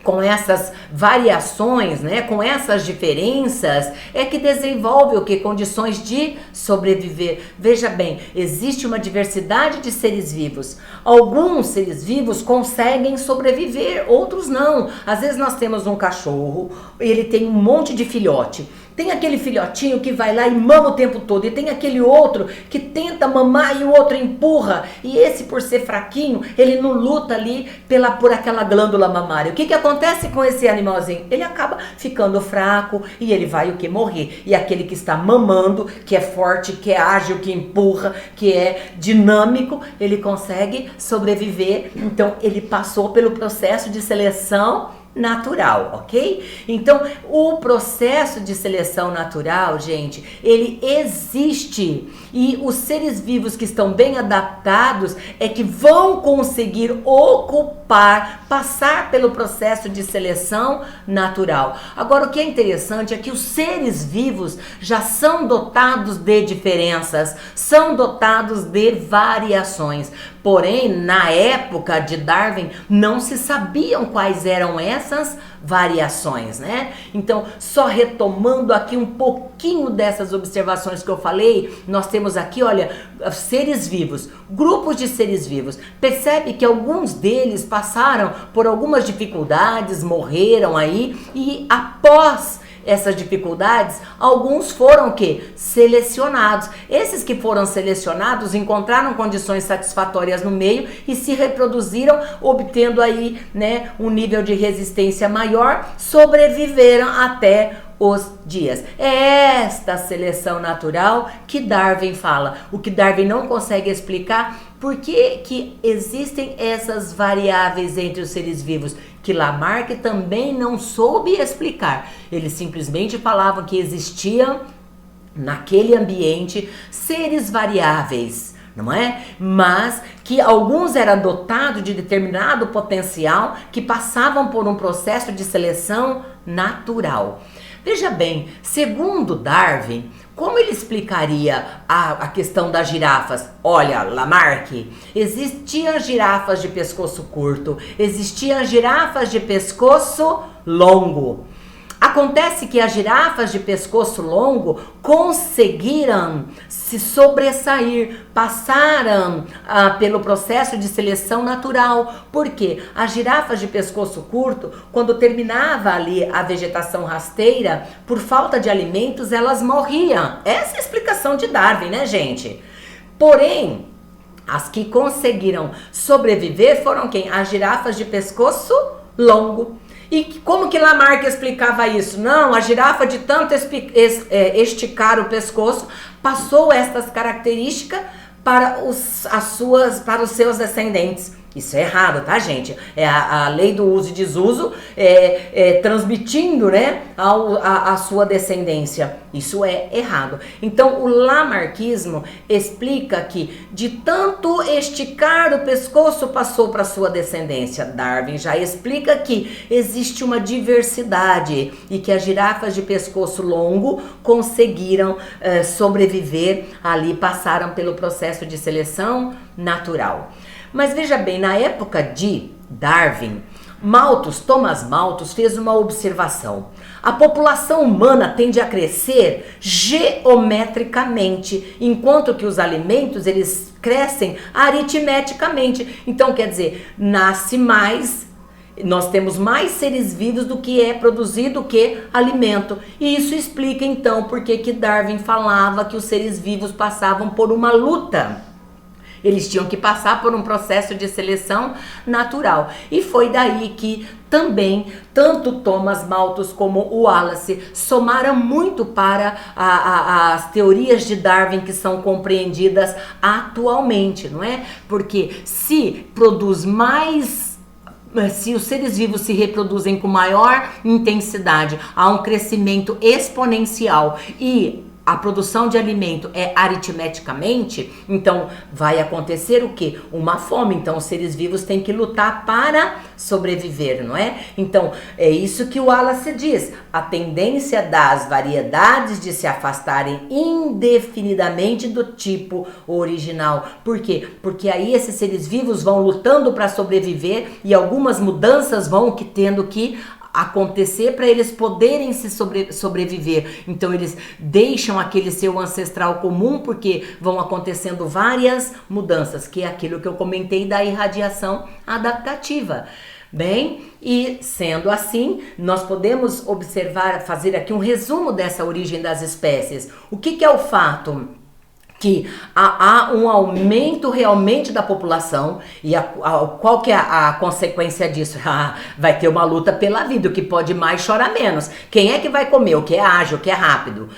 S1: com essas variações, né, com essas diferenças, é que desenvolve o que? Condições de sobreviver. Veja bem, existe uma diversidade de seres vivos. Alguns seres vivos conseguem sobreviver, outros não. Às vezes nós temos um cachorro, ele tem um monte de filhote. Tem aquele filhotinho que vai lá e mama o tempo todo, e tem aquele outro que tenta mamar e o outro empurra, e esse, por ser fraquinho, ele não luta ali por aquela glândula mamária. O que acontece com esse animalzinho? Ele acaba ficando fraco e ele vai morrer. E aquele que está mamando, que é forte, que é ágil, que empurra, que é dinâmico, ele consegue sobreviver. Então ele passou pelo processo de seleção natural, ok? Então, o processo de seleção natural, gente, ele existe, e os seres vivos que estão bem adaptados é que vão conseguir passar pelo processo de seleção natural. Agora, o que é interessante é que os seres vivos já são dotados de diferenças, são dotados de variações. Porém, na época de Darwin, não se sabiam quais eram essas variações, né? Então, só retomando aqui um pouquinho dessas observações que eu falei, nós temos aqui, olha, seres vivos, grupos de seres vivos. Percebe que alguns deles passaram por algumas dificuldades, morreram aí, e após essas dificuldades, alguns foram selecionados. Esses que foram selecionados encontraram condições satisfatórias no meio e se reproduziram, obtendo aí, né, um nível de resistência maior, sobreviveram até os dias. É esta seleção natural que Darwin fala. O que Darwin não consegue explicar, por que existem essas variáveis entre os seres vivos, que Lamarck também não soube explicar. Eles simplesmente falavam que existiam naquele ambiente seres variáveis, não é? Mas que alguns eram dotados de determinado potencial, que passavam por um processo de seleção natural. Veja bem, segundo Darwin, como ele explicaria a questão das girafas? Olha, Lamarck, existiam girafas de pescoço curto, existiam girafas de pescoço longo. Acontece que as girafas de pescoço longo conseguiram se sobressair, passaram pelo processo de seleção natural. Por quê? As girafas de pescoço curto, quando terminava ali a vegetação rasteira, por falta de alimentos, elas morriam. Essa é a explicação de Darwin, né, gente? Porém, as que conseguiram sobreviver foram quem? As girafas de pescoço longo. E como que Lamarck explicava isso? Não, a girafa, de tanto esticar o pescoço, passou estas características para os seus descendentes. Isso é errado, tá, gente? É a lei do uso e desuso transmitindo, né, a sua descendência. Isso é errado. Então, o lamarquismo explica que de tanto esticar o pescoço passou para sua descendência. Darwin já explica que existe uma diversidade e que as girafas de pescoço longo conseguiram sobreviver ali, passaram pelo processo de seleção natural. Mas veja bem, na época de Darwin, Thomas Malthus fez uma observação. A população humana tende a crescer geometricamente, enquanto que os alimentos, eles crescem aritmeticamente. Então, quer dizer, nasce mais, nós temos mais seres vivos do que é produzido que alimento. E isso explica, então, por que Darwin falava que os seres vivos passavam por uma luta. Eles tinham que passar por um processo de seleção natural. E foi daí que também, tanto Thomas Malthus como o Wallace somaram muito para as teorias de Darwin que são compreendidas atualmente, não é? Porque se os seres vivos se reproduzem com maior intensidade, há um crescimento exponencial e a produção de alimento é aritmeticamente, então vai acontecer o quê? Uma fome. Então os seres vivos têm que lutar para sobreviver, não é? Então é isso que o Wallace diz. A tendência das variedades de se afastarem indefinidamente do tipo original. Por quê? Porque aí esses seres vivos vão lutando para sobreviver e algumas mudanças vão tendo que acontecer para eles poderem sobreviver. Então eles deixam aquele seu ancestral comum porque vão acontecendo várias mudanças, que é aquilo que eu comentei da irradiação adaptativa. Bem, e sendo assim, nós podemos observar, fazer aqui um resumo dessa origem das espécies. O que é o fato? Que há um aumento realmente da população e qual que é a consequência disso? Vai ter uma luta pela vida, o que pode mais chora menos. Quem é que vai comer? O que é ágil, o que é rápido?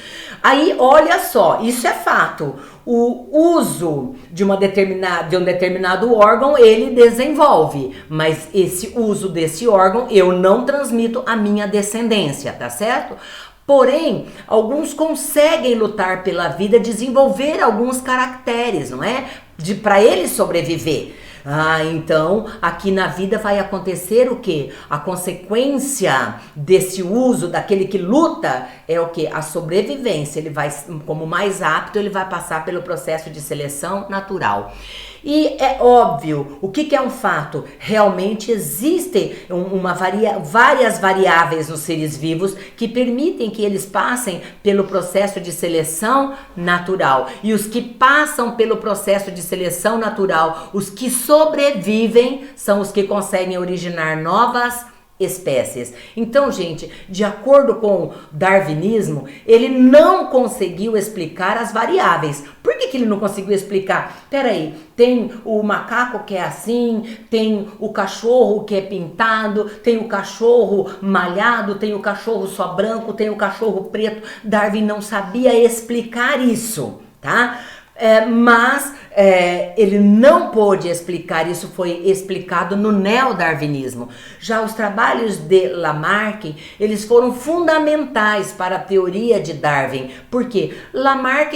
S1: Aí, olha só, isso é fato. O uso de um determinado órgão, ele desenvolve, mas esse uso desse órgão eu não transmito à minha descendência, tá certo? Porém, alguns conseguem lutar pela vida, desenvolver alguns caracteres, não é? Para ele sobreviver. Então, aqui na vida vai acontecer o quê? A consequência desse uso, daquele que luta, é o quê? A sobrevivência. Ele vai, como mais apto, ele vai passar pelo processo de seleção natural. E é óbvio, o que é um fato? Realmente existem várias variáveis nos seres vivos que permitem que eles passem pelo processo de seleção natural. E os que passam pelo processo de seleção natural, os que sobrevivem, são os que conseguem originar novas espécies. Então, gente, de acordo com o darwinismo, ele não conseguiu explicar as variáveis. Por que ele não conseguiu explicar? Peraí, tem o macaco que é assim, tem o cachorro que é pintado, tem o cachorro malhado, tem o cachorro só branco, tem o cachorro preto. Darwin não sabia explicar isso, tá? Mas ele não pôde explicar, isso foi explicado no neodarwinismo. Já os trabalhos de Lamarck, eles foram fundamentais para a teoria de Darwin, porque Lamarck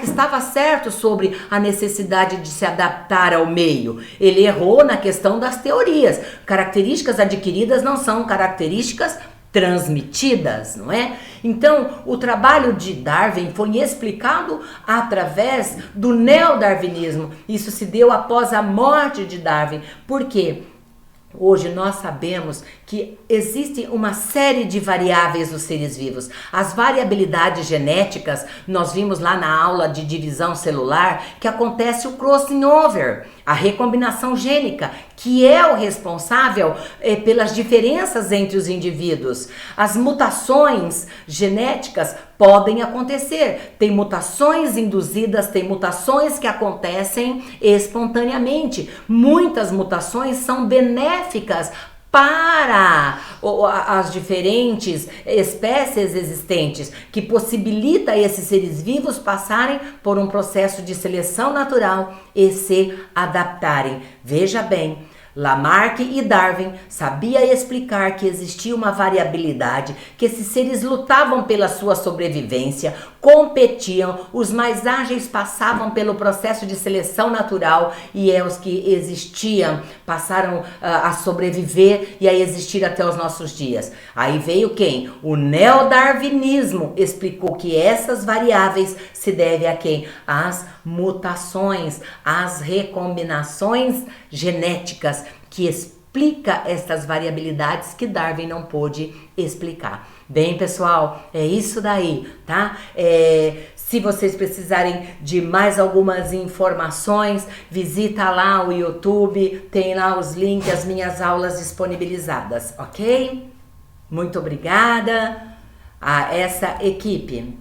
S1: estava certo sobre a necessidade de se adaptar ao meio. Ele errou na questão das teorias. Características adquiridas não são características transmitidas, não é? Então, o trabalho de Darwin foi explicado através do neodarwinismo. Isso se deu após a morte de Darwin. Por quê? Hoje nós sabemos que existe uma série de variáveis nos seres vivos. As variabilidades genéticas, nós vimos lá na aula de divisão celular que acontece o crossing over, a recombinação gênica, que é o responsável pelas diferenças entre os indivíduos. As mutações genéticas podem acontecer. Tem mutações induzidas, tem mutações que acontecem espontaneamente. Muitas mutações são benéficas para as diferentes espécies existentes, que possibilita esses seres vivos passarem por um processo de seleção natural e se adaptarem. Veja bem, Lamarck e Darwin sabiam explicar que existia uma variabilidade, que esses seres lutavam pela sua sobrevivência, competiam, os mais ágeis passavam pelo processo de seleção natural e os que existiam passaram a sobreviver e a existir até os nossos dias. Aí veio quem? O neodarwinismo explicou que essas variáveis se devem a quem? Às mutações, às recombinações genéticas que explica estas variabilidades que Darwin não pôde explicar. Bem, pessoal, é isso daí, tá? Se vocês precisarem de mais algumas informações, visita lá o YouTube, tem lá os links, as minhas aulas disponibilizadas, ok? Muito obrigada a essa equipe.